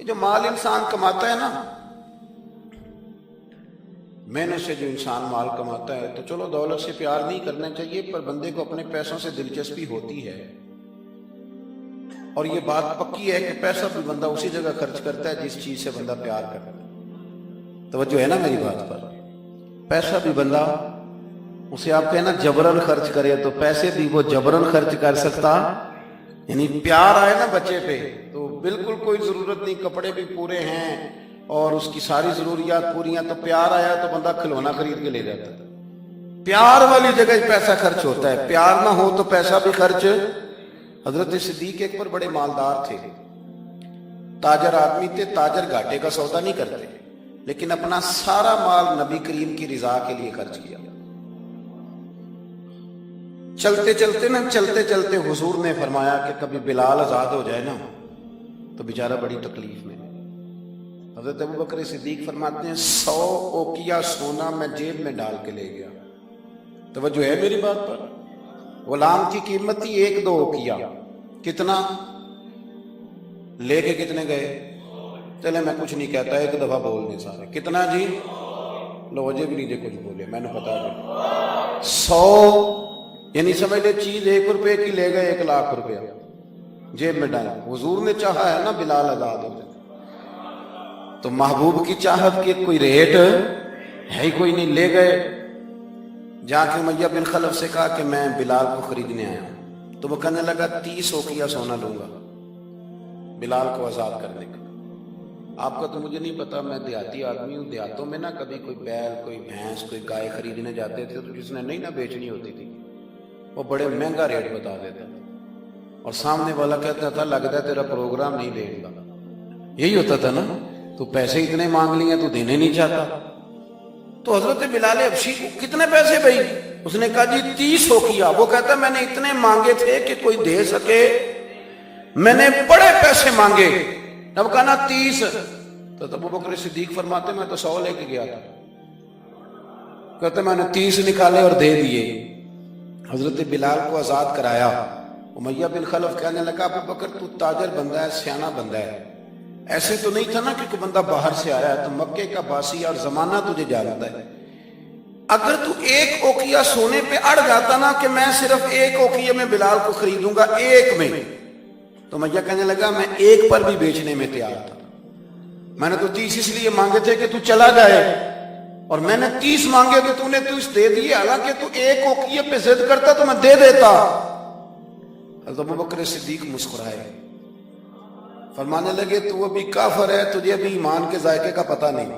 یہ جو مال انسان کماتا ہے نا، محنت سے جو انسان مال کماتا ہے، تو چلو دولت سے پیار نہیں کرنا چاہیے، پر بندے کو اپنے پیسوں سے دلچسپی ہوتی ہے، اور یہ بات پکی ہے کہ پیسہ بھی بندہ اسی جگہ خرچ کرتا ہے جس چیز سے بندہ پیار کرتا ہے۔ توجہ ہے نا میری بات پر؟ پیسہ بھی بندہ اسے آپ کہنا جبرن خرچ کرے تو پیسے بھی وہ جبرن خرچ کر سکتا، یعنی پیار آئے نا بچے پہ تو بالکل کوئی ضرورت نہیں، کپڑے بھی پورے ہیں اور اس کی ساری ضروریات پوری ہیں، تو پیار آیا تو بندہ کھلونا خرید کے لے جاتا ہے۔ پیار والی جگہ پیسہ خرچ ہوتا ہے، پیار نہ ہو تو پیسہ بھی خرچ۔ حضرت صدیق اکبر بڑے مالدار تھے، تاجر آدمی تھے، تاجر گھاٹے کا سودا نہیں کرتے، لیکن اپنا سارا مال نبی کریم کی رضا کے لیے خرچ کیا۔ چلتے چلتے حضور نے فرمایا کہ کبھی بلال آزاد ہو جائے نا تو بیچارہ بڑی تکلیف میں۔ حضرت ابوبکر صدیق فرماتے ہیں 100 اوقیہ سونا میں جیب میں ڈال کے لے گیا۔ توجہ ہے میری بات پر؟ غلام کی قیمت تھی 1-2 اوقیہ، کتنا لے کے کتنے گئے؟ چلے میں کچھ نہیں کہتا، ایک دفعہ بول دیں سارے، کتنا جی؟ لو مجھے بھی نہیں کچھ بولے، میں نے بتا دیا 100، یعنی سمجھ لے چیز 1 روپے کی لے گئے 1 لاکھ روپیہ جیب میں ڈالا۔ حضور نے چاہا ہے نا بلال آزاد ہو جائے، تو محبوب کی چاہت کی کوئی ریٹ ہے ہی کوئی نہیں، لے گئے۔ جا کے امیہ بن خلف سے کہا کہ میں بلال کو خریدنے آیا ہوں، تو وہ کہنے لگا 30 اوقیہ سونا لوں گا بلال کو آزاد کرنے کا۔ آپ کا تو مجھے نہیں پتا، میں دیہاتی آدمی ہوں، دیہاتوں میں نا کبھی کوئی بیل، کوئی بھینس، کوئی گائے خریدنے جاتے تھے تو جس نے نہیں نہ بیچنی ہوتی تھی وہ بڑے مہنگا ریٹ بتا دیتا تھا، اور سامنے والا کہتا تھا لگتا ہے تیرا پروگرام نہیں دے گا، یہی ہوتا تھا نا، تو پیسے اتنے مانگ لیے تو دینے نہیں چاہتا۔ تو حضرت بلال حبشی کو کتنے پیسے بھائی؟ اس نے کہا جی 30 اوقیہ۔ وہ کہتا میں نے اتنے مانگے تھے کہ کوئی دے سکے، میں نے بڑے پیسے مانگے، اب کہا نا 30۔ تو ابوبکر صدیق فرماتے میں تو 100 لے کے گیا تھا، کہتے میں نے 30 نکالے اور دے دیے۔ حضرت بلال کو آزاد کرایا۔ امیہ بن خلف کہنے لگا ابوبکر تو تاجر بندہ ہے، سیانہ بندہ ہے، ایسے تو نہیں تھا نا کہ کوئی بندہ باہر سے آیا ہے، تو مکے کا باسی اور زمانہ تجھے جانتا ہے، اگر تو 1 اوقیہ سونے پہ اڑ جاتا نا کہ میں صرف 1 اوقیہ میں بلال کو خریدوں گا، 1 میں، تو امیہ کہنے لگا میں 1 پر بھی بیچنے میں تیار تھا، میں نے تو 30 اس لیے مانگے تھے کہ تو چلا جائے، اور میں نے 30 مانگے تو نے 30 دے دیے، حالانکہ تو 1 اوقیہ پہ ضد کرتا تو میں دے دیتا۔ حضرت ابوبکر صدیق مسکرائے، فرمانے لگے تو ابھی کافر ہے، تجھے ابھی ایمان کے ذائقے کا پتہ نہیں،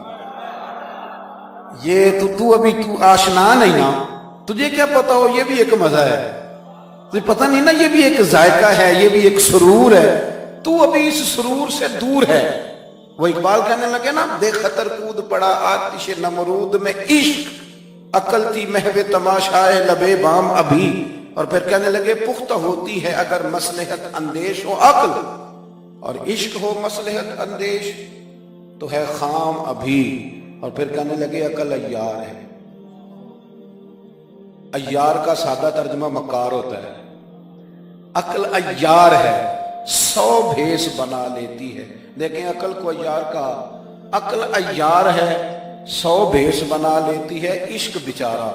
یہ تو ابھی آشنا نہیں نا، تجھے کیا پتا ہو یہ بھی ایک مزہ ہے، تجھے پتہ نہیں نا یہ بھی ایک ذائقہ ہے، یہ بھی ایک سرور ہے، تو ابھی اس سرور سے دور ہے۔ وہ اقبال کہنے لگے نا دیکھ خطر کود پڑا آتش نمرود میں عشق، عقل تھی محو تماشائے لبے بام ابھی، اور پھر کہنے لگے پختہ ہوتی ہے اگر مصلحت اندیش ہو عقل، اور عشق ہو مصلحت اندیش تو ہے خام ابھی، اور پھر کہنے لگے عقل عیار ہے۔ عیار کا سادہ ترجمہ مکار ہوتا ہے، عقل عیار ہے، 100 بھیس بنا لیتی ہے۔ دیکھیں عقل کو عیار کا، عقل عیار ہے 100 بھیس بنا لیتی ہے، عشق بیچارہ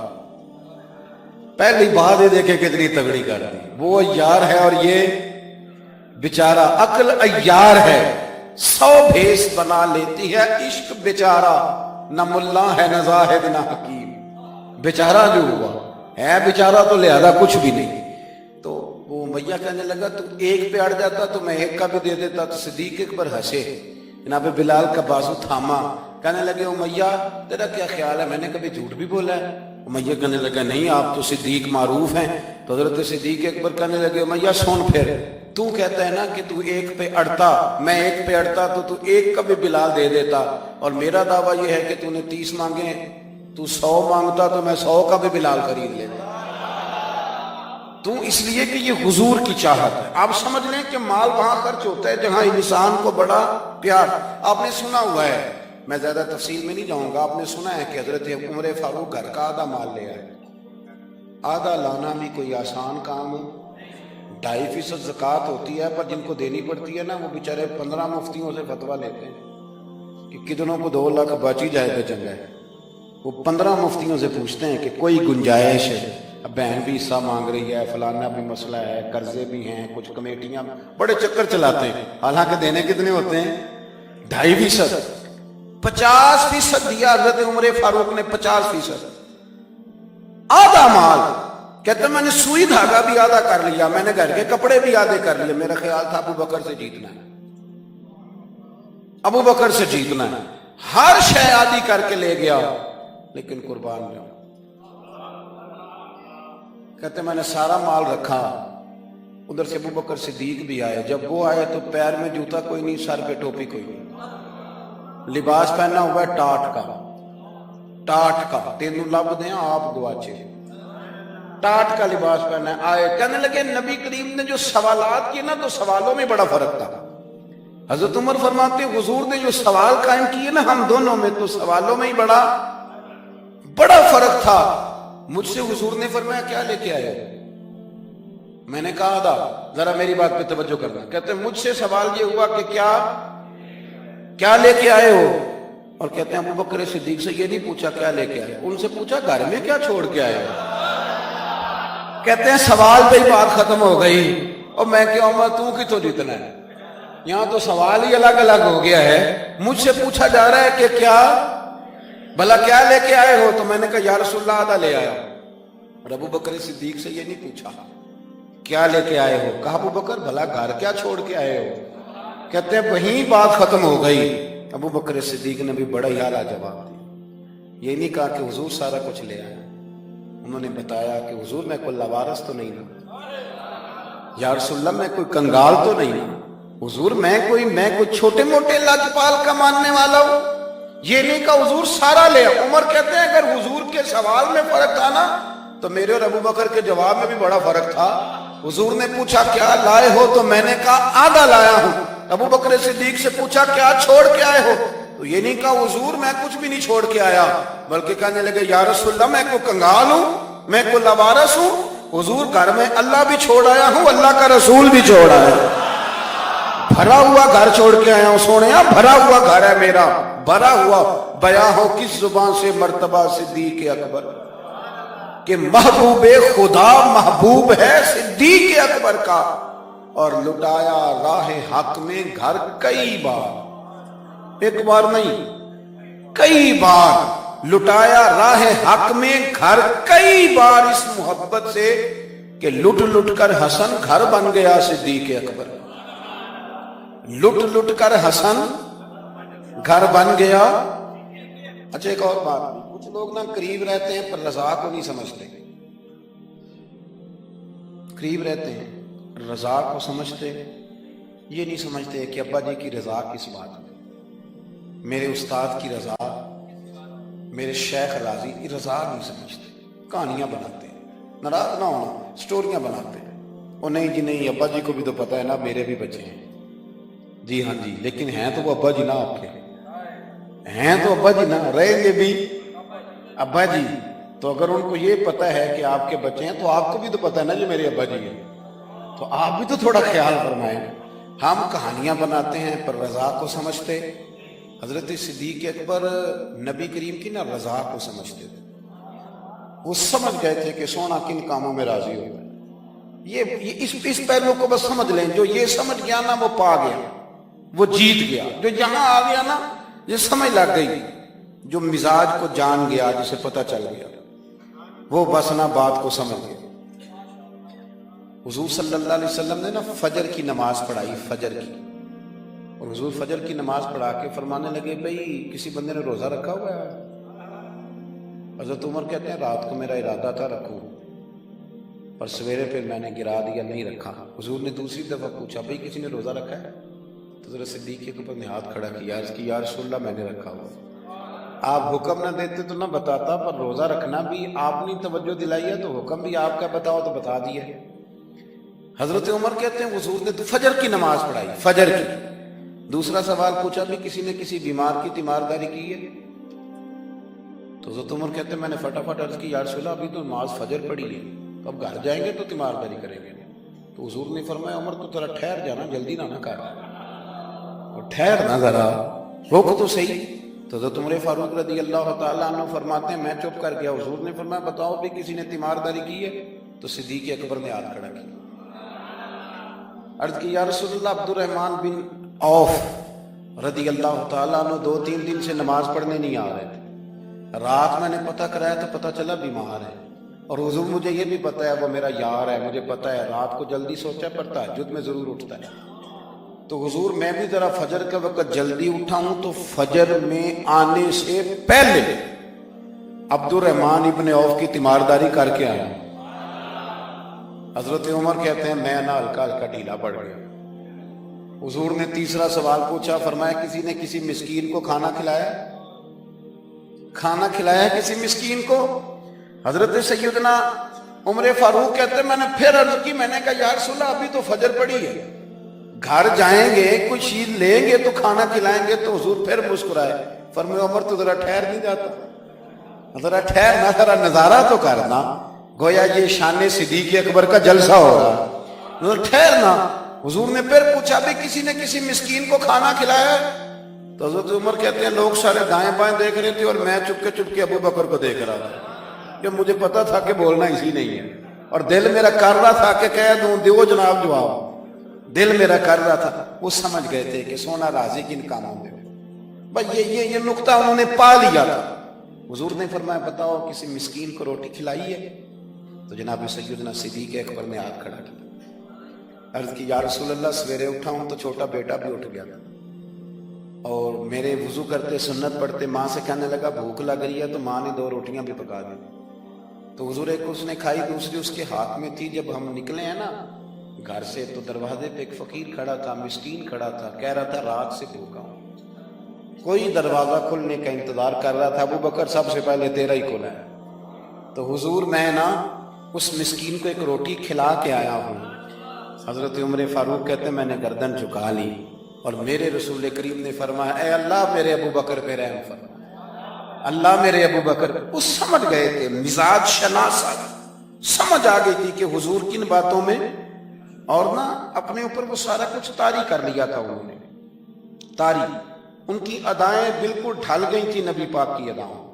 پہلی بات یہ دیکھیں کتنی تگڑی کر دی، وہ عیار ہے اور یہ بیچارہ، عقل عیار ہے 100 بھیس بنا لیتی ہے، عشق بیچارہ، نہ ملا ہے نہ زاہد نہ حکیم، بیچارہ جو ہوا ہے بیچارہ تو لہذا کچھ بھی نہیں۔ تو وہ امیہ کہنے لگا تو 1 پہ اڑ جاتا تو میں 1 کا بھی دے دیتا، تو صدیق اکبر ہنسے، جناب بلال کا بازو تھاما، کہنے لگے امیہ تیرا کیا خیال ہے میں نے کبھی جھوٹ بھی بولا ہے؟ امیہ کہنے لگا نہیں آپ تو صدیق معروف ہیں۔ تو حضرت صدیق اکبر کہنے لگے امیہ سن پھر تو کہتا ہے نا کہ تو 1 پہ اڑتا، میں 1 پہ اڑتا تو 1 کا بھی بلال دے دیتا، اور میرا دعویٰ یہ ہے کہ تو نے 30 مانگے، تو 100 مانگتا تو میں 100 کا بھی بلال خرید لیتا، تو اس لیے کہ یہ حضور کی چاہت ہے۔ آپ سمجھ لیں کہ مال وہاں خرچ ہوتا ہے جہاں انسان کو بڑا پیار۔ آپ نے سنا ہوا ہے، میں زیادہ تفصیل میں نہیں جاؤں گا، آپ نے سنا ہے کہ حضرت عمر فاروق گھر کا آدھا مال لے آئے، آدھا لانا بھی کوئی آسان کام 2.5% زکوٰۃ ہوتی ہے، پر جن کو دینی پڑتی ہے نا وہ بیچارے 15 مفتیوں سے فتویٰ لیتے ہیں کہ کتنوں کو 2 لاکھ بچی جائے تو چنگا ہے۔ وہ 15 مفتیوں سے پوچھتے ہیں کہ کوئی گنجائش ہے، اب بہن بھی حصہ مانگ رہی ہے، فلانا بھی مسئلہ ہے، قرضے بھی ہیں، کچھ کمیٹیاں، بڑے چکر چلاتے ہیں، حالانکہ دینے کتنے ہوتے ہیں؟ 2.5%۔ 50% دیا حضرت عمر فاروق نے، 50%، آدھا مال۔ کہتے ہیں میں نے سوئی دھاگا بھی آدھا کر لیا، میں نے گھر کے کپڑے بھی آدھے کر لیے، میرا خیال تھا ابو بکر سے جیتنا ہے، ابو بکر سے جیتنا ہے، ہر شے آدھی کر کے لے گیا، لیکن قربان جاؤں۔ کہتے میں نے سارا مال رکھا، ادھر سے ابو بکر صدیق بھی آئے، جب وہ آئے تو پیر میں جوتا کوئی نہیں، سر پہ ٹوپی کوئی نہیں، لباس پہنا ہوا ہے ٹاٹ کا، تینوں لب دیں آپ گواچے، ٹاٹ کا لباس پہنا ہے۔ آئے کہنے لگے نبی کریم نے جو سوالات کیے نا تو سوالوں میں بڑا فرق تھا۔ حضرت عمر فرماتے ہیں حضور نے جو سوال قائم کیے نا ہم دونوں میں، تو سوالوں میں ہی بڑا فرق تھا۔ مجھ سے حضور نے فرمایا کیا لے کے آئے؟ میں نے کہا آدھا، ذرا میری بات پہ توجہ کرنا۔ کہتے ہیں مجھ سے سوال یہ ہوا کہ کیا لے کے آئے ہو؟ اور کہتے ہیں ابو بکر صدیق سے یہ نہیں پوچھا کیا لے کے آئے، ان سے پوچھا گھر میں کیا چھوڑ کے آئے ہو؟ کہتے ہیں سوال پہ ہی بات ختم ہو گئی، اور میں کہوں میں تو کتوں جیتنا ہے، یہاں تو سوال ہی الگ الگ ہو گیا ہے۔ مجھ سے پوچھا جا رہا ہے کہ بھلا کیا لے کے آئے ہو؟ تو میں نے کہا یا رسول اللہ آدھا لے آیا۔ اور ابو بکر صدیق سے یہ نہیں پوچھا کیا لے کے آئے ہو، کہا ابو بکر بھلا گھر کیا چھوڑ کے آئے ہو؟ کہتے ہیں وہیں بات ختم ہو گئی۔ ابو بکر صدیق نے بھی بڑا ہی اعلیٰ جواب دیا، یہ نہیں کہا کہ حضور سارا کچھ لے آئے، انہوں نے بتایا کہ حضور میں کوئی لوارث تو نہیں نا، یا رسول اللہ میں کوئی کنگال تو نہیں نا، حضور میں کوئی چھوٹے موٹے لاجپال کا ماننے والا ہوں، یہ نہیں کہا حضور سارا لے۔ عمر کہتے ہیں اگر حضور کے سوال میں فرق تھا نا تو میرے اور ابو بکر کے جواب میں بھی بڑا فرق تھا۔ حضور نے پوچھا کیا لائے ہو تو میں نے کہا آدھا لایا ہوں۔ ابو بکر صدیق سے پوچھا کیا چھوڑ کے آئے ہو، تو یہ نہیں کہا حضور میں کچھ بھی نہیں چھوڑ کے آیا، بلکہ کہنے لگے یا رسول اللہ میں کوئی کنگال ہوں، میں کوئی لوارث ہوں، حضور گھر میں اللہ بھی چھوڑ آیا ہوں، اللہ کا رسول بھی چھوڑ آیا، بھرا ہوا گھر چھوڑ کے آیا ہوں، سونے بھرا ہوا گھر ہے میرا، بھرا ہوا۔ بیاں ہو کس زبان سے مرتبہ صدیق اکبر کہ محبوب خدا محبوب ہے صدیق اکبر کا، اور لٹایا راہ حق میں گھر کئی بار، ایک بار نہیں کئی بار لٹایا راہ حق میں گھر کئی بار، اس محبت سے کہ لٹ لٹ کر حسن گھر بن گیا صدیق اکبر، لٹ لٹ کر حسن گھر بن گیا۔ اچھا ایک اور بات، کچھ لوگ نا قریب رہتے ہیں پر رضا کو نہیں سمجھتے، قریب رہتے ہیں رضا کو سمجھتے، یہ نہیں سمجھتے کہ ابا جی کی رضا کس بات میں، میرے استاد کی رضا، میرے شیخ راضی کی رضا نہیں سمجھتے، کہانیاں بناتے ہیں، ناراض نہ ہونا، سٹوریاں بناتے ہیں، اور نہیں جی نہیں ابا جی کو بھی تو پتہ ہے نا میرے بھی بچے ہیں، جی ہاں جی، لیکن ہیں تو وہ ابا جی نہ آپ کے، ہیں تو ابا جی نہ، رہیں گے بھی ابا جی، تو اگر ان کو یہ پتہ ہے کہ آپ کے بچے ہیں تو آپ کو بھی تو پتہ ہے نا جو میرے ابا جی ہیں، تو آپ بھی تو تھوڑا خیال فرمائیں۔ ہم کہانیاں بناتے ہیں پر رضا کو سمجھتے۔ حضرت صدیق اکبر نبی کریم کی نا رضا کو سمجھتے تھے، وہ سمجھ گئے تھے کہ سونا کن کاموں میں راضی ہوتا ہے، یہ اس پہلو کو بس سمجھ لیں، جو یہ سمجھ گیا نا وہ پا گیا، وہ جیت گیا، جو یہاں آ گیا نا یہ سمجھ لگ گئی، جو مزاج کو جان گیا، جسے پتہ چل گیا، وہ بس نا بات کو سمجھ گیا۔ حضور صلی اللہ علیہ وسلم نے نا فجر کی نماز پڑھائی، فجر کی، اور حضور فجر کی نماز پڑھا کے فرمانے لگے بھئی کسی بندے نے روزہ رکھا ہوا ہے؟ حضرت عمر کہتے ہیں رات کو میرا ارادہ تھا رکھوں، اور سویرے پھر میں نے گرا دیا نہیں رکھا۔ حضور نے دوسری دفعہ پوچھا بھئی کسی نے روزہ رکھا ہے؟ تو حضرت صدیق کے اوپر نے ہاتھ کھڑا کیا، عرض کی یا رسول اللہ میں نے رکھا ہوا۔ آپ حکم نہ دیتے تو نہ بتاتا، پر روزہ رکھنا بھی آپ نے توجہ دلائی ہے تو حکم بھی آپ کا بتاؤ تو بتا دیا۔ حضرت عمر کہتے ہیں حضور نے تو فجر کی نماز پڑھائی، فجر کی۔ دوسرا سوال پوچھا بھی کسی نے کسی بیمار کی تیمارداری کی ہے؟ تو حضرت عمر کہتے ہیں میں نے فٹافٹ عرض کی یا رسول اللہ ابھی تو نماز فجر پڑھی ہے، اب گھر جائیں گے تو تیمارداری کریں گے، تو حضور نے فرمایا عمر تو ذرا ٹھہر جانا، جلدی نہ کر، اور ٹھہر نہ ذرا، روک تو صحیح۔ تو حضرت عمر فاروق رضی اللہ تعالیٰ عنہ فرماتے ہیں میں چپ کر گیا۔ حضور نے فرمایا بتاؤ بھی کسی نے تیمارداری کی ہے؟ تو صدیق اکبر نے ہاتھ کھڑا کیا، عرض کی یا رسول اللہ عبد الرحمن بن عوف رضی اللہ تعالیٰ عنہ 2-3 دن سے نماز پڑھنے نہیں آ رہے تھے، رات میں نے پتہ کرایا تو پتہ چلا بیمار ہے، اور حضور مجھے یہ بھی پتہ ہے وہ میرا یار ہے، مجھے پتہ ہے رات کو جلدی سوچا پر تہجد میں ضرور اٹھتا ہے، تو حضور میں بھی ذرا فجر کے وقت جلدی اٹھا ہوں تو فجر میں آنے سے پہلے عبد الرحمن ابن عوف کی تیمارداری کر کے آیا۔ حضرت عمر کہتے ہیں میں نہ ہلکا ہلکا ڈھیلا پڑ گیا۔ حضور نے تیسرا سوال پوچھا، فرمایا کسی نے کسی مسکین کو کھانا کھلایا؟ کھانا کھلایا کسی مسکین کو؟ حضرت سیدنا عمر فاروق کہتے ہیں میں نے پھر عرض کی، میں نے کہا یا رسول اللہ ابھی تو فجر پڑی ہے، گھر جائیں گے کچھ چیز لیں گے تو کھانا کھلائیں گے، تو حضور پھر مسکرائے، فرمایا عمر تو ذرا ٹھہر نہیں جاتا، ذرا ٹھہر نہ، ذرا نظارہ تو کرنا، گویا یہ شان صدیق اکبر کا جلسہ ہو رہا، ٹھہرنا۔ حضور نے پھر پوچھا بھی کسی نے کسی مسکین کو کھانا کھلایا؟ تو حضرت عمر کہتے ہیں لوگ سارے دائیں بائیں دیکھ رہے تھے اور میں چپ کے ابو بکر کو دیکھ رہا تھا، کہ مجھے پتا تھا کہ بولنا اسی نہیں ہے، اور دل میرا کر رہا تھا کہ کہہ دوں دیو جناب جواب، دل میرا کر رہا تھا۔ وہ سمجھ گئے تھے کہ سونا راضی کن کاموں میں ہو، بس یہ نقطہ انہوں نے پا لیا تھا۔ حضور نے فرمایا بتاؤ کسی مسکین کو روٹی کھلائی ہے؟ تو جناب سیدنا صدیق اکبر نے ہاتھ کھڑا کیا، عرض کی یا رسول اللہ سویرے اٹھا ہوں تو چھوٹا بیٹا بھی اٹھ گیا تھا، اور میرے وضو کرتے سنت پڑھتے ماں سے کہنے لگا بھوک لگ رہی ہے، تو ماں نے 2 روٹیاں بھی پکا دی، تو حضور ایک اس نے کھائی، دوسری اس کے ہاتھ میں تھی۔ جب ہم نکلے ہیں نا گھر سے تو دروازے پہ ایک فقیر کھڑا تھا، مسکین کھڑا تھا، کہہ رہا تھا رات سے بھوکا ہوں، کوئی دروازہ کھلنے کا انتظار کر رہا تھا، ابو بکر سب سے پہلے تیرا ہی کھلا ہے۔ تو حضور میں نا اس مسکین کو ایک روٹی کھلا کے آیا ہوں۔ حضرت عمر فاروق کہتے ہیں میں نے گردن جھکا لی، اور میرے رسول کریم نے فرمایا اے اللہ میرے ابو بکر پہ رحم فرما، اللہ میرے ابو بکر۔ وہ سمجھ گئے تھے، مزاج شناسا سمجھ آ گئی تھی کہ حضور کن باتوں میں، اور نہ اپنے اوپر وہ سارا کچھ طاری کر لیا تھا انہوں نے، طاری، ان کی ادائیں بالکل ڈھل گئی تھی نبی پاک کی ادائیں۔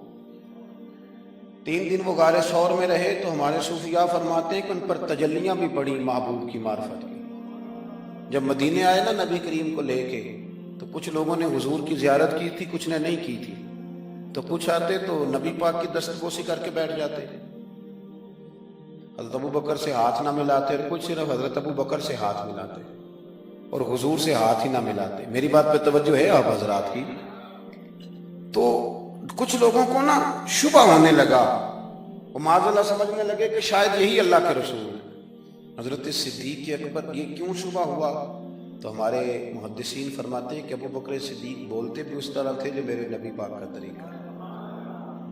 3 دن وہ غار ثور میں رہے تو ہمارے صوفیاء فرماتے ہیں کہ ان پر تجلیاں بھی پڑی محبوب کی معرفت کی۔ جب مدینے آئے نا نبی کریم کو لے کے، تو کچھ لوگوں نے حضور کی زیارت کی تھی، کچھ نے نہیں کی تھی، تو کچھ آتے تو نبی پاک کی دستبوسی کر کے بیٹھ جاتے، حضرت ابو بکر سے ہاتھ نہ ملاتے، اور کچھ صرف حضرت ابو بکر سے ہاتھ ملاتے اور حضور سے ہاتھ ہی نہ ملاتے۔ میری بات پہ توجہ ہے آپ حضرات کی؟ تو کچھ لوگوں کو نا شبہ ہونے لگا، وہ معاذ اللہ سمجھنے لگے کہ شاید یہی اللہ کے رسول ہیں۔ حضرت صدیق اکبر یہ کیوں شبہ ہوا؟ تو ہمارے محدثین فرماتے ہیں کہ ابو بکر صدیق بولتے بھی اس طرح تھے جو میرے نبی پاک کا طریقہ،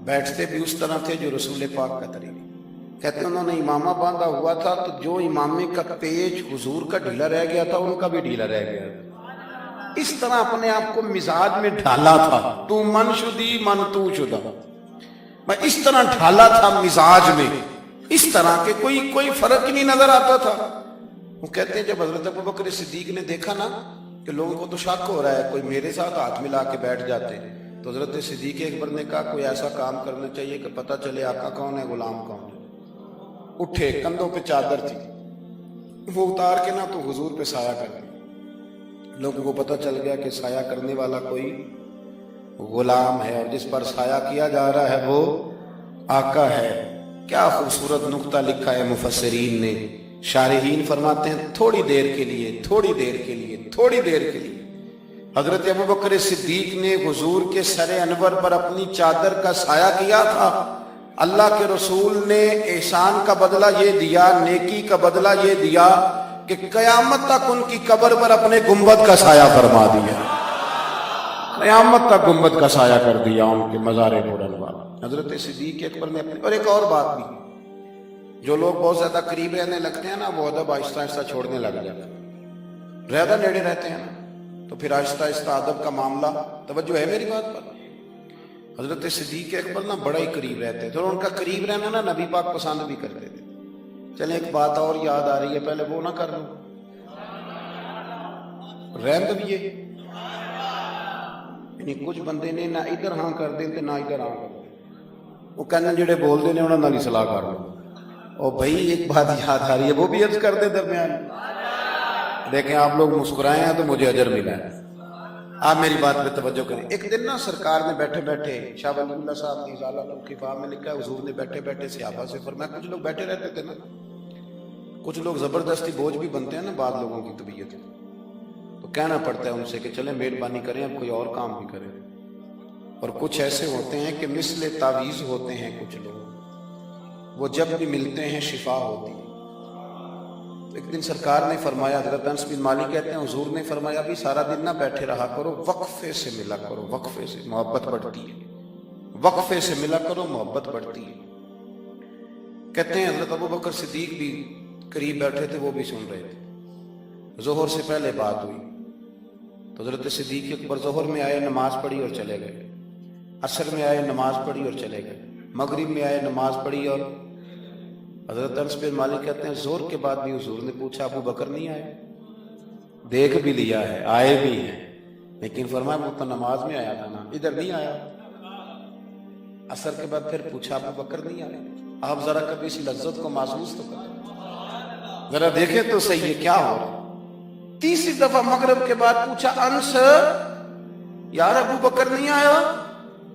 بیٹھتے بھی اس طرح تھے جو رسول پاک کا طریقہ۔ کہتے ہیں انہوں نے امامہ باندھا ہوا تھا تو جو امامے کا پیچ حضور کا ڈھیلا رہ گیا تھا ان کا بھی ڈھیلا رہ گیا تھا، اس طرح اپنے آپ کو مزاج میں ڈھالا تھا، تو من شدی من تو شدہ، میں اس طرح ڈھالا تھا مزاج میں، اس طرح کہ کوئی فرق ہی نہیں نظر آتا تھا۔ وہ کہتے ہیں جب حضرت ابو بکر صدیق نے دیکھا نا کہ لوگوں کو تو شک ہو رہا ہے، کوئی میرے ساتھ ہاتھ ملا کے بیٹھ جاتے، تو حضرت صدیق اکبر نے کہا کوئی ایسا کام کرنا چاہیے کہ پتہ چلے آقا کون ہے غلام کون ہے۔ اٹھے، کندھوں پہ چادر تھی، وہ اتار کے نا تو حضور پہ سایہ کر دی، لوگوں کو پتہ چل گیا کہ سایہ کرنے والا کوئی غلام ہے، اور جس پر سایہ کیا جا رہا ہے وہ آقا ہے۔ کیا خوبصورت نقطہ لکھا ہے مفسرین نے، شارحین فرماتے ہیں تھوڑی دیر کے لیے حضرت ابو بکر صدیق نے حضور کے سر انور پر اپنی چادر کا سایہ کیا تھا۔ اللہ کے رسول نے احسان کا بدلہ یہ دیا، نیکی کا بدلہ یہ دیا کہ قیامت تک ان کی قبر پر اپنے گنبد کا سایہ فرما دیا، قیامت تک گنبد کا سایہ کر دیا ان کے مزار بلند والا۔ حضرت صدیق اکبر نے اپنے، اور ایک اور بات بھی، جو لوگ بہت زیادہ قریب رہنے لگتے ہیں نا وہ ادب آہستہ آہستہ چھوڑنے لگ جاتے ہیں، زیادہ نیڑے رہتے ہیں نا تو پھر آہستہ آہستہ ادب کا معاملہ، توجہ ہے میری بات پر؟ حضرت صدیق اکبر نا بڑا ہی قریب رہتے تھے، اور ان کا قریب رہنا نا نبی پاک پسند بھی کرتے تھے، چلیں ایک بات اور یاد آ رہی ہے، پہلے وہ نہ کر لوں، رہن دیے، یعنی کچھ بندے نے نہ ادھر ہاں کر دیں نہ ادھر ہاں کر دیں، وہ کہنے جڑے بول دے نے انہوں نے صلاح کر لو۔ اور بھائی ایک بات یاد آ رہی ہے، وہ بھی عرض کر دے درمیان، دیکھیں آپ لوگ مسکرائے ہیں تو مجھے اجر ملا ہے۔ آپ میری بات پہ توجہ کریں۔ ایک دن نا سرکار نے بیٹھے بیٹھے، شاہ ولی اللہ صاحب نے ازالہ الکفاح میں لکھا ہے، حضور نے بیٹھے بیٹھے صحابہ سے فرمایا، کچھ لوگ بیٹھے رہتے تھے نا، کچھ لوگ زبردستی بوجھ بھی بنتے ہیں نا بعض لوگوں کی طبیعت، تو کہنا پڑتا ہے ان سے کہ چلیں مہربانی کریں اب کوئی اور کام بھی کریں۔ اور کچھ ایسے ہوتے ہیں کہ مثل تعویذ ہوتے ہیں کچھ لوگ، وہ جب بھی ملتے ہیں شفا ہوتی ہے۔ ایک دن سرکار نے فرمایا، حضرت انس بن مالک کہتے ہیں حضور نے فرمایا بھی سارا دن نہ بیٹھے رہا کرو، وقفے سے ملا کرو، وقفے سے محبت بڑھتی ہے، وقفے سے ملا کرو محبت بڑھتی ہے۔ کہتے ہیں حضرت ابو بکر صدیق بھی قریب بیٹھے تھے، وہ بھی سن رہے تھے۔ ظہر سے پہلے بات ہوئی تو حضرت صدیق اکبر ظہر میں آئے، نماز پڑھی اور چلے گئے، عصر میں آئے نماز پڑھی اور چلے گئے، مغرب میں آئے نماز پڑھی اور حضرت انس بن مالک کہتے ہیں ظہر کے بعد بھی حضور نے پوچھا ابو بکر نہیں آئے؟ دیکھ بھی لیا ہے، آئے بھی ہیں، لیکن فرمایا وہ تو نماز میں آیا تھا نا، ادھر نہیں آیا۔ عصر کے بعد پھر پوچھا ابو بکر نہیں آئے؟ آپ ذرا کبھی اس لذت کو محسوس تو کریں، ذرا دیکھیں تو صحیح ہے کیا ہو رہا ہے۔ تیسری دفعہ مغرب کے بعد پوچھا انس یار ابو بکر نہیں آیا؟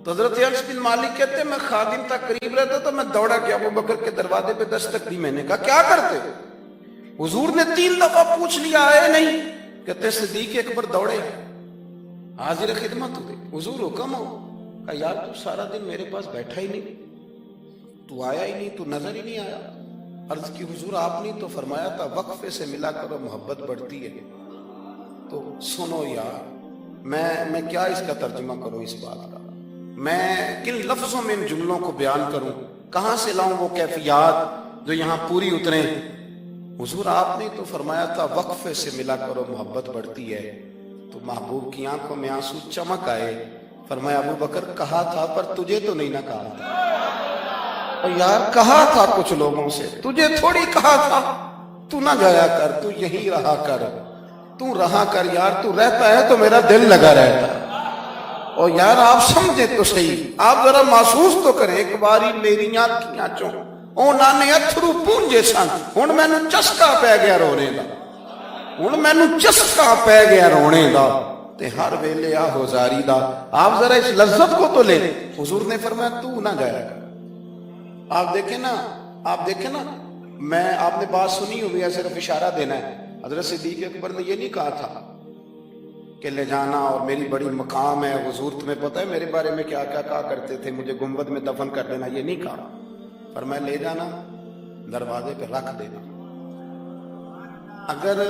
تو حضرت انس بن مالک کہتے ہیں میں خادم تک قریب رہتا تو میں دوڑا گیا ابو بکر کے دروازے پہ دستک دی، میں نے کہا کیا کرتے؟ حضور نے 3 دفعہ پوچھ لیا آئے نہیں، کہتے صدیق اکبر دوڑے حاضر خدمت ہوئے، حضور حکم ہو؟ کہا یار تو سارا دن میرے پاس بیٹھا ہی نہیں، تو آیا ہی نہیں، تو نظر ہی نہیں آیا۔ عرض کی حضور آپ نے تو فرمایا تھا وقفے سے ملا کرو محبت بڑھتی ہے۔ تو سنو یار میں کیا اس کا ترجمہ کروں اس بات کا، میں کن لفظوں میں ان جملوں کو بیان کروں، کہاں سے لاؤں وہ کیفیات جو یہاں پوری اتریں۔ حضور آپ نے تو فرمایا تھا وقفے سے ملا کرو محبت بڑھتی ہے، تو محبوب کی آنکھوں میں آنسو چمک آئے، فرمایا ابو بکر کہا تھا پر تجھے تو نہیں نہ کہا تھا۔ اور یار کہا تھا کچھ لوگوں سے، تجھے تھوڑی کہا تھا تو نہ جایا کر، تو یہی رہا کر، تو رہا کر یار، تو رہتا ہے تو میرا دل لگا رہتا۔ اور یار آپ سمجھیں تو صحیح، آپ ذرا محسوس تو کریں، ایک باری میری آنکھیاں چوں اونا نے اتھرو پونجے سن، ہن مینوں چسکا پہ گیا رونے دا، ہن مینوں چسکا پہ گیا رونے دا، تے ہر ویلے آہو زاری دا۔ آپ ذرا اس لذت کو تو لے۔ حضور نے فرمایا تو نہ جایا کر۔ آپ دیکھیں نا میں آپ نے بات سنی ہوئی ہے، صرف اشارہ دینا ہے۔ حضرت صدیق اکبر نے یہ نہیں کہا تھا کہ لے جانا اور میری بڑی مقام ہے، حضور تمہیں پتہ ہے میرے بارے میں کیا کیا کہا کرتے تھے، مجھے گنبد میں دفن کر دینا، یہ نہیں کہا۔ فرمایا لے جانا، دروازے پہ رکھ دینا، اگر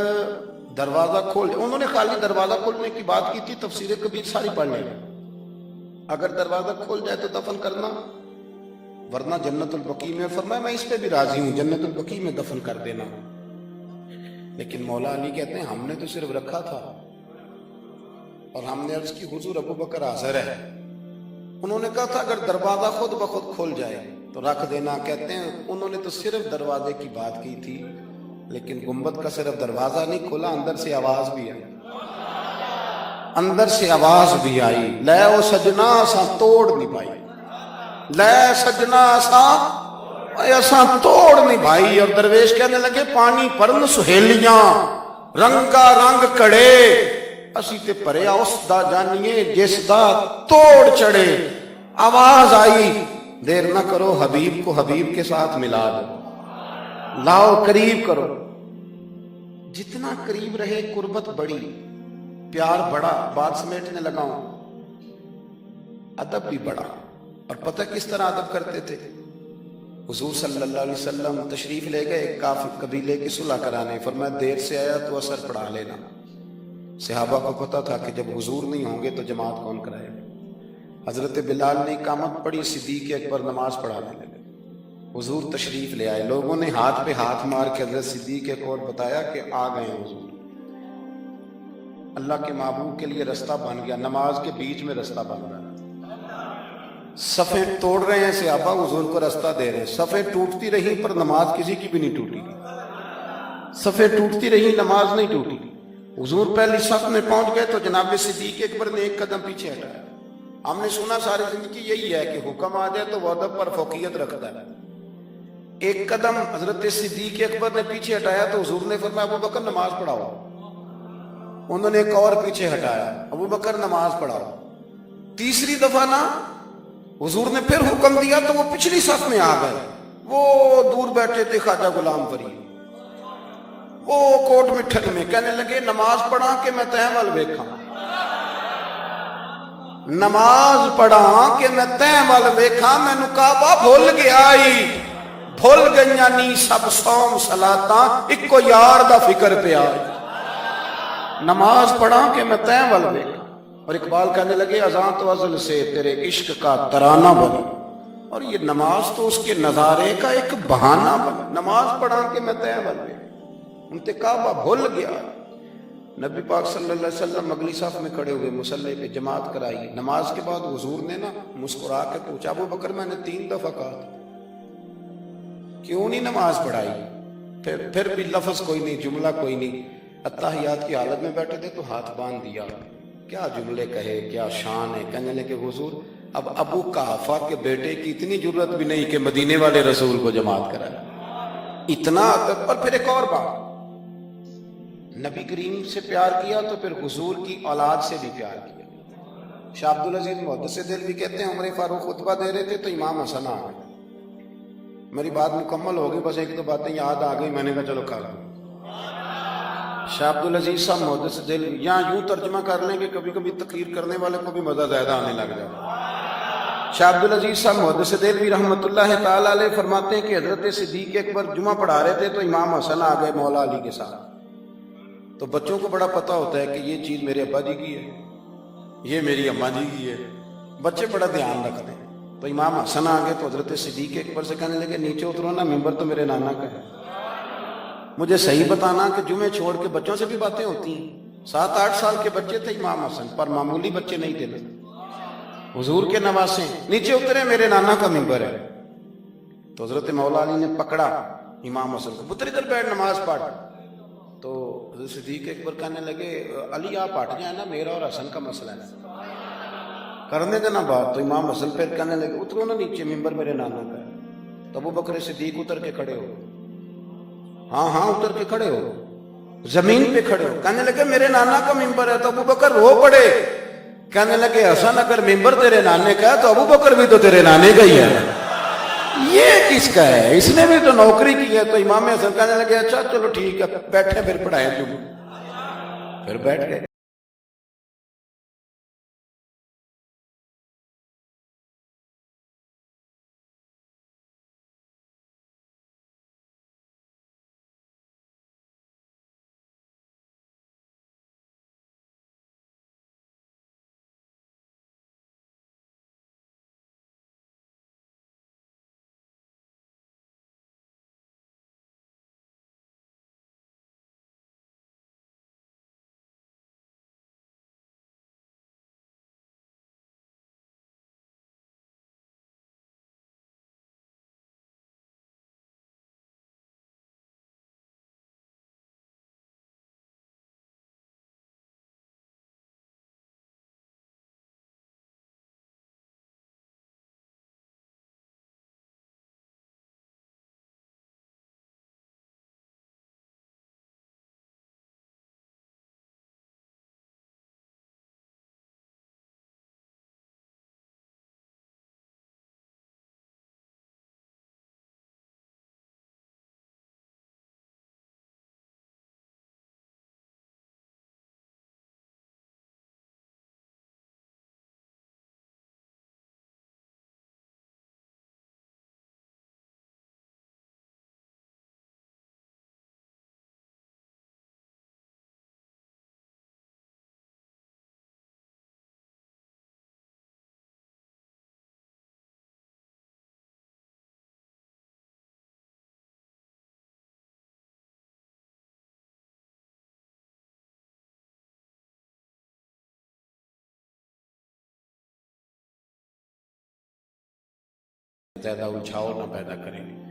دروازہ کھول، انہوں نے خالی دروازہ کھولنے کی بات کی تھی، تفسیر کبیر ساری پڑھ لیں، اگر دروازہ کھول جائے تو دفن کرنا، ورنہ جنت البقیع میں، فرمایا میں اس پہ بھی راضی ہوں، جنت البقیع میں دفن کر دینا۔ لیکن مولا علی کہتے ہیں ہم نے تو صرف رکھا تھا، اور ہم نے عرض کی حضور ابو بکر حاضر ہے، انہوں نے کہا تھا اگر دروازہ خود بخود کھل جائے تو رکھ دینا۔ کہتے ہیں انہوں نے تو صرف دروازے کی بات کی تھی، لیکن گنبد کا صرف دروازہ نہیں کھلا، اندر سے آواز بھی آئی، اندر سے آواز بھی آئی، لے او سجنا سا توڑ نہیں پائی، لے سجنا ایسا توڑ نہیں بھائی۔ اور درویش کہنے لگے پانی پرن سہیلیاں رنگا رنگ کڑے، اسی تے پریا اس دا جانیے جس دا توڑ چڑھے۔ آواز آئی دیر نہ کرو، حبیب کو حبیب کے ساتھ ملا دو، لاؤ قریب کرو۔ جتنا قریب رہے قربت بڑی، پیار بڑا، بات سمیٹنے لگاؤں، ادب بھی بڑا۔ اور پتہ کس طرح ادب کرتے تھے؟ حضور صلی اللہ علیہ وسلم تشریف لے گئے کافر قبیلے کی صلح کرانے، فرمایا دیر سے آیا تو اثر پڑھا لینا۔ صحابہ کو پتا تھا کہ جب حضور نہیں ہوں گے تو جماعت کون کرائے گا۔ حضرت بلال نے اقامت پڑھی، صدیق اکبر نماز پڑھانے لگے، حضور تشریف لے آئے، لوگوں نے ہاتھ پہ ہاتھ مار کے حضرت صدیق اکبر بتایا کہ آ گئے ہیں حضور۔ اللہ کے محبوب کے لیے رستہ بن گیا، نماز کے بیچ میں رستہ بن گیا۔ صفیں توڑ رہے ہیں صحابہ حضور کو راستہ دے رہے ہیں، صفیں ٹوٹتی رہی پر نماز کسی کی بھی نہیں ٹوٹی، صفیں ٹوٹتی رہی نماز نہیں ٹوٹی۔ حضور پہلی صف میں پہنچ گئے تو جناب صدیق اکبر نے ایک قدم پیچھے ہٹایا۔ ہم نے سنا ساری زندگی یہی ہے کہ حکم آ جائے تو وہ ادب پر فوقیت رکھتا ہے۔ ایک قدم حضرت صدیق اکبر نے پیچھے ہٹایا تو حضور نے فرمایا ابو بکر نماز پڑھاؤ۔ انہوں نے ایک اور پیچھے ہٹایا، ابو بکر نماز پڑھاؤ۔ تیسری دفعہ نا حضور نے پھر حکم دیا تو وہ پچھلی صف میں آ گئے۔ وہ دور بیٹھے تھے خواجہ غلام فرید، وہ کوٹ مٹھل میں کہنے لگے نماز پڑھا کہ میں تہیں ول ویکھاں، نماز پڑھا کہ میں تہیں ول ویکھاں، مینو کعبہ بھول گیا بھول گئیاں نی سب صوم صلاتاں، اکو یار دا فکر پیا، نماز پڑھا کہ میں تہیں ول ویکھاں۔ اور اقبال کہنے لگے اذان تو ازل سے تیرے عشق کا ترانہ بنا، اور یہ نماز تو اس کے نظارے کا ایک بہانہ بنا، نماز پڑھا کہ میں تہیں ول ویکھاں، ان تے کعبہ بھول گیا۔ نبی پاک صلی اللہ علیہ وسلم اگلی صف میں کھڑے ہوئے، مصلی پہ جماعت کرائی۔ نماز کے بعد حضور نے نا مسکرا کے پوچھا ابو بکر میں نے 3 دفعہ کہا تھا کیوں نہیں نماز پڑھائی؟ پھر بھی لفظ کوئی نہیں، جملہ کوئی نہیں۔ اتحیات کی حالت میں بیٹھے تھے تو ہاتھ باندھ دیا، کیا جملے کہے، کیا شان ہے۔ کہنے لگے حضور اب ابو قحافہ کے بیٹے کی اتنی ضرورت بھی نہیں کہ مدینے والے رسول کو جماعت کرائے، اتنا ادب۔ اور پھر ایک اور بات، نبی کریم سے پیار کیا تو پھر حضور کی اولاد سے بھی پیار کیا۔ شاہ عبدالعزیز محدث دل بھی کہتے ہیں عمر فاروق خطبہ دے رہے تھے تو امام حسن آ گئے۔ میری بات مکمل ہوگی، بس 1-2 باتیں یاد آ گئی، میں نے کہا چلو کر لوں۔ شاہ عبدالعزیز صاحب محدث دل یہاں یوں ترجمہ کر لیں کہ کبھی کبھی تقریر کرنے والے کو بھی مزہ زیادہ آنے لگ جائے۔ شاہ عبدالعزیز صاحب محدث دل بھی رحمۃ اللہ تعالیٰ علیہ فرماتے ہیں کہ حضرت صدیق اکبر جمعہ پڑھا رہے تھے تو امام حسن آ گئے مولا علی کے ساتھ۔ تو بچوں کو بڑا پتہ ہوتا ہے کہ یہ چیز میرے ابا جی کی ہے، یہ میری اماں جی کی ہے، بچے بڑا دھیان رکھتے ہیں۔ تو امام حسن آ گئے تو حضرت صدیق اکبر سے کہنے لگے نیچے اترو نا، ممبر تو میرے نانا کا ہے، مجھے صحیح بتانا کہ جمعے چھوڑ کے بچوں سے بھی باتیں ہوتی ہیں۔ 7-8 سال کے بچے تھے امام حسن، پر معمولی بچے نہیں تھے، حضور کے نواسے، نیچے اترے میرے نانا کا ممبر ہے۔ تو حضرت مولا علی نے پکڑا امام حسن کو، پتر ادھر بیٹھ نماز پڑھ۔ تو حضرت صدیق اکبر کہنے لگے علی آپ ہٹ جائیں نا، میرا اور حسن کا مسئلہ ہے، کرنے دینا بات۔ تو امام حسن پھر کہنے لگے اترو نا نیچے، ممبر میرے نانا کا ہے۔ تو ابو بکر صدیق اتر کے کھڑے ہو، ہاں ہاں اتر کے کھڑے ہو، زمین پہ کھڑے ہو۔ کہنے لگے میرے نانا کا ممبر ہے۔ تو ابو بکر رو پڑے، کہنے لگے حسن اگر ممبر تیرے نانے کا ہے تو ابو بکر بھی تو تیرے نانے کا ہی ہے، یہ کس کا ہے، اس نے بھی تو نوکری کی ہے۔ تو امام حسن کہنے لگے اچھا چلو ٹھیک ہے، بیٹھے پھر پڑھائیں جمعہ، پھر بیٹھ گئے۔ زیادہ الجھاؤ نہ پیدا کریں گے۔